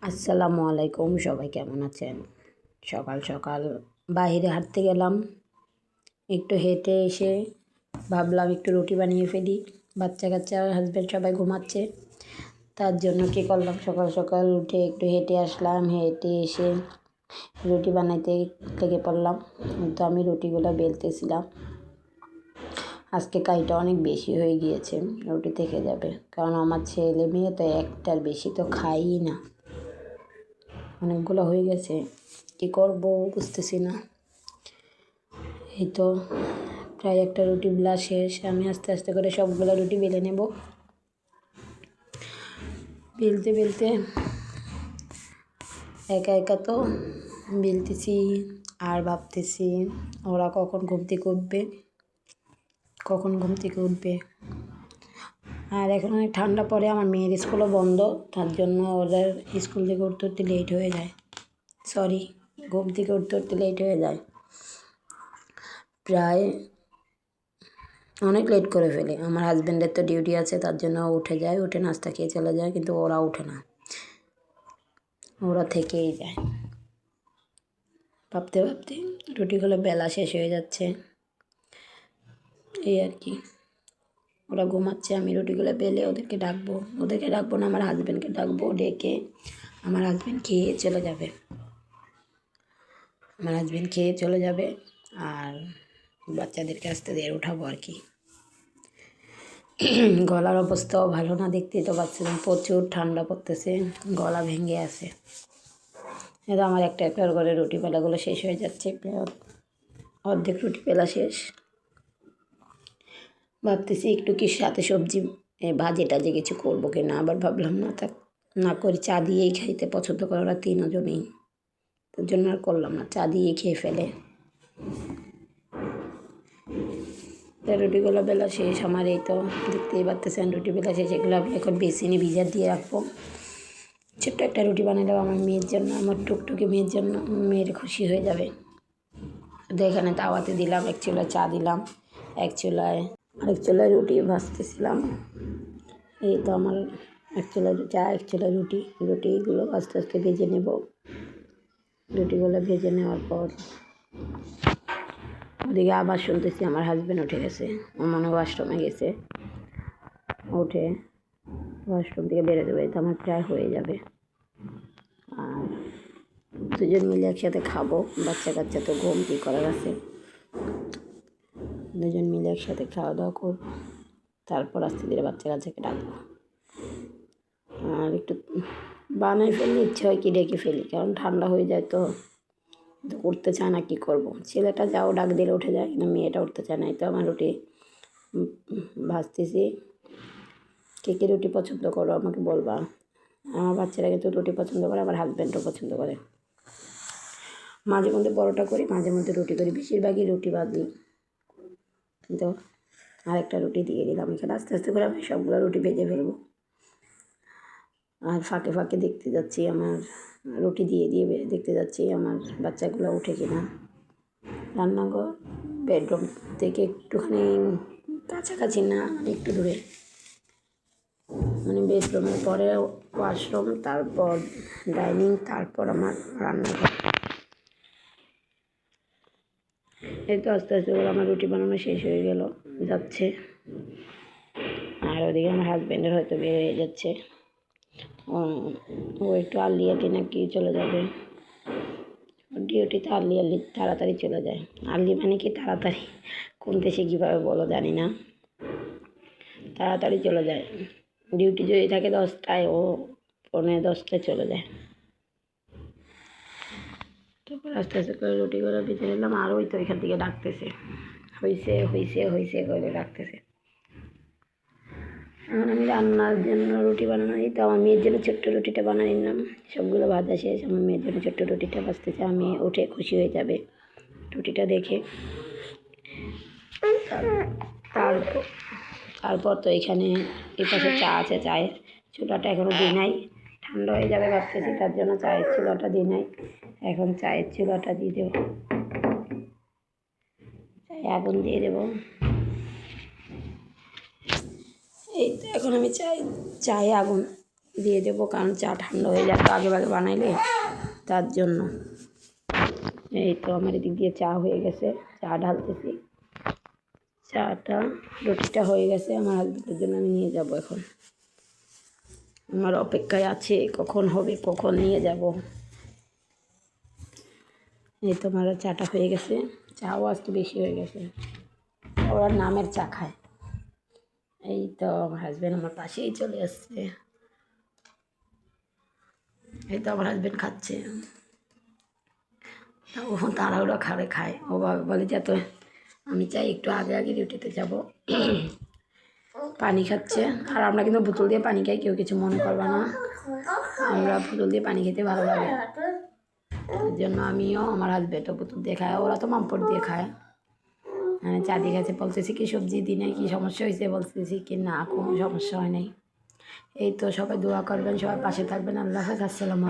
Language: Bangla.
আসসালামু আলাইকুম, সবাই কেমন আছেন? সকাল সকাল বাইরে হাঁটতে গেলাম। একটু হেঁটে এসে ভাবলাম একটু রুটি বানিয়ে ফেলি। বাচ্চা কাচ্চা হাজব্যান্ড সবাই ঘুমাচ্ছে, তার জন্য কী করলাম, সকাল সকাল উঠে একটু হেঁটে আসলাম। হেঁটে এসে রুটি বানাইতে লেগে পড়লাম। তো আমি রুটিগুলো বেলতেছিলাম। আজকে কাজটা অনেক বেশি হয়ে গিয়েছে, রুটি থেকে যাবে, কারণ আমার ছেলে মেয়ে তো একটার বেশি তো খাইই না। অনেকগুলো হয়ে গেছে, কী করব বুঝতেছি না। এই তো প্রায় একটা রুটি বেলা শেষ। আমি আস্তে আস্তে করে সবগুলো রুটি বেলে নেব। বেলতে বেলতে একা একা তো বেলতেছি আর ভাবতেছি ওরা কখন ঘুম থেকে উঠবে। আর এখন অনেক ঠান্ডা পড়ে, আমার মেয়ের স্কুলও বন্ধ, তার জন্য ওদের স্কুল থেকে উঠতে উঠতে লেট হয়ে যায়। ঘুম থেকে উঠতে উঠতে লেট হয়ে যায়, প্রায় অনেক লেট করে ফেলে। আমার হাজব্যান্ডের তো ডিউটি আছে, তার জন্য উঠে যায়, উঠে নাস্তা খেয়ে চলে যায়, কিন্তু ওরা উঠে না, ওরা থেকেই যায়। ভাবতে ভাবতে রুটিগুলো বেলা শেষ হয়ে যাচ্ছে, এই আর কি। ওরা ঘুমাচ্ছে, আমি রুটিগুলো বেলে ওদেরকে ডাকবো না, আমার হাজব্যান্ডকে ডাকবো। ডেকে আমার হাজব্যান্ড খেয়ে চলে যাবে আর বাচ্চাদেরকে আস্তে দিয়ে উঠাবো আর কি। গলার অবস্থাও ভালো না, দেখতেই তো পাচ্ছেন, প্রচুর ঠান্ডা পড়তেছে, গলা ভেঙে আছে। এটা আমার একটা করে রুটি বেলাগুলো শেষ হয়ে যাচ্ছে, অর্ধেক রুটি বেলা শেষ। ভাবতেছি একটু কি সাথে সবজি ভাজি টাজি কিছু করবো কি না, আবার ভাবলাম না করি, চা দিয়েই খাইতে পছন্দ করে ওরা তিনজনেই, তার জন্য আর করলাম না, চা দিয়ে খেয়ে ফেলে। রুটিগুলো বেলা শেষ আমার, এই তো দেখতেই পাচ্ছেন রুটি বেলা শেষ। এগুলো আমি এখন বেসিনে ভিজা দিয়ে রাখবো। ছোট্ট একটা রুটি বানালেও আমার মেয়ের জন্য, আমার টুকটুকি মেয়ের জন্য, মেয়ের খুশি হয়ে যাবে। তো এখানে তাওয়াতে দিলাম, এক চুলায় চা দিলাম, আরেক চুলায় রুটি ভাজতেছিলাম। এই তো আমার এক চুলায় চা, এক চুলায় রুটিগুলো আস্তে আস্তে ভেজে নেব। রুটিগুলো ভেজে নেওয়ার পর ওদিকে আবার শুনতেছি আমার হাজব্যান্ড উঠে গেছে, ও মনে ওয়াশরুমে গেছে। উঠে ওয়াশরুম থেকে বেরোতে বেরোতে আমার প্রায় হয়ে যাবে। আর দুজন মিলে একসাথে খাবো, বাচ্চা কাচ্চা তো ঘুম কি করার আছে, দুজন মিলে একসাথে খাওয়া দাওয়া করবো, তারপর আস্তে ধীরে বাচ্চা কাচ্চাকে ডাকবো। আর একটু বানাই ফেললে ইচ্ছে হয় কি ডেকে ফেলি, কারণ ঠান্ডা হয়ে যায় তো উঠতে চায় না, কী করবো। ছেলেটা যাও ডাক দিলে উঠে যায়, কিন্তু মেয়েটা উঠতে চায় না। এই তো আমার রুটি ভাজতেছি। কে রুটি পছন্দ করো আমাকে বলবা। আমার বাচ্চারা কিন্তু রুটি পছন্দ করে, আমার হাজব্যান্ডও পছন্দ করে। মাঝে মধ্যে পরোটা করি, মাঝে মধ্যে রুটি করি, বেশিরভাগই রুটি ভাজি। কিন্তু আরেকটা রুটি দিয়ে দিলাম এখানে, আস্তে আস্তে করে আমি সবগুলো রুটি ভেজে ফেলবো। আর ফাঁকে ফাঁকে দেখতে যাচ্ছি, আমার রুটি দিয়ে দেখতে যাচ্ছি আমার বাচ্চাগুলো উঠে কিনা। রান্নাঘর বেডরুম থেকে একটুখানি কাছাকাছি না, একটু দূরে, মানে বেডরুমের পরে ওয়াশরুম, তারপর ডাইনিং, তারপর আমার রান্নাঘর। এই তো আস্তে আস্তে করে আমার রুটি বানানো শেষ হয়ে যাচ্ছে। আর ওদিকে আমার হাজব্যান্ডের হয়তো বের হয়ে যাচ্ছে, ও একটু আর্লিয়াটি নাকি চলে যাবে ডিউটিতে। তাড়াতাড়ি চলে যায়। আর্লি মানে কি তাড়াতাড়ি, কোন দেশে কীভাবে বলো জানি না, তাড়াতাড়ি চলে যায়। ডিউটি যদি থাকে 10টায়, ও 9:45 চলে যায়। তারপর আস্তে আস্তে করে রুটিগুলো ভেজে নিলাম। আর ওই তো এখান থেকে ডাকতেছে, হয়েছে করে ডাকতেছে। এখন আমি রান্নার জন্য রুটি বানানো, এই তো আমার মেয়ের জন্য ছোট্ট রুটিটা বানিয়ে নিলাম। সবগুলো ভাজা শেষ, আমার মেয়ের জন্য ছোট্ট রুটিটা ভাজতেছে। আমি উঠে খুশি হয়ে যাবে রুটিটা দেখে। তারপর তো এখানে এই পাশে চা আছে, চায়ের চুলাটা এখনও দিই নাই, ঠান্ডা হয়ে যাবে ভাবতেছি, তার জন্য চায়ের চুলাটা দিই নাই। এখন চায়ের চুলাটা দিয়ে দেবো, আগুন দিয়ে দেবো। এই তো এখন আমি চায়ে আগুন দিয়ে দেবো, কারণ চা ঠান্ডা হয়ে যায় তো আগে ভাগে বানাইলে, তার জন্য। এই তো আমার এদিক দিয়ে চা হয়ে গেছে, চা ঢালতেছি। চাটা রুটিটা হয়ে গেছে, আমার হাজবেন্ডের জন্য আমি নিয়ে যাব এখন। আমার অপেক্ষায় আছে কখন হবে, কখন নিয়ে যাব। এই তো আমার চাটা হয়ে গেছে, চাও আজকে বেশি হয়ে গেছে, ওরা নামের চা খায়। এই তো আমার হাজবেন্ড আমার পাশেই চলে আসছে, এই তো আমার হাজবেন্ড খাচ্ছে। ও তাড়াহুড়ো খায়, ও বলে যে তো আমি চাই একটু আগে আগে ডিউটিতে যাব। পানি খাচ্ছে, আর আমরা কিন্তু বোতল দিয়ে পানি খাই, কেউ কিছু মনে করবে না, আমরা বোতল দিয়ে পানি খেতে ভালো লাগে। এর জন্য আমিও, আমার হাজবেন্ডও বোতল দিয়ে খায়, ওরা তো মামপট দিয়ে খায়। চা দিয়ে খাচ্ছে, বলতেছি কি সবজি দিই নাই, কি সমস্যা হয়েছে, বলতেছি কি না কোনো সমস্যা হয় নাই। এই তো সবাই দোয়া করবেন, সবাই পাশে থাকবেন। আল্লাহ হাফেজ, আসসালামু আলাইকুম।